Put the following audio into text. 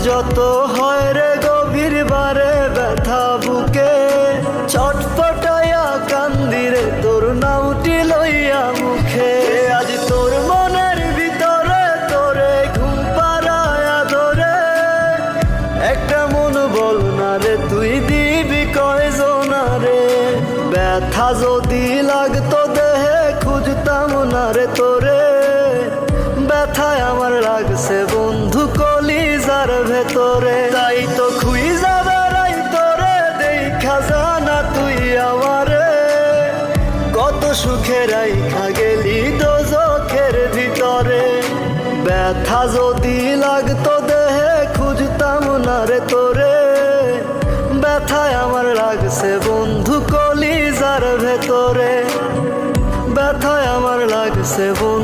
যত হয় রে গভীর বারে ব্যথা বুকে, ছটফটাইয়া কান্দি রে তোর নামটি লইয়া মুখে। আজ তোর মনের ভিতরে তোরে ঘুম পাড়ায়া ধরে, একটা মন বল না রে তুই দিবি কয়জনা রে। ব্যথা যদি লাগতো দেহে খুঁজতাম না রে তোরে, ব্যথায় আমার লাগছে বন্ধু কলিজার ভেতরে। তাই তো খুইজা বেড়াই তোরে দেখা জানা তুই আমারে, কত সুখে রাইখা গেলি দোজখের ভিতরে। ব্যথা যদি লাগতো দেহে খুঁজতাম না রে তোরে, ব্যথায় আমার লাগছে বন্ধু কলিজার ভেতরে, ব্যথায় আমার লাগছে বন্ধু।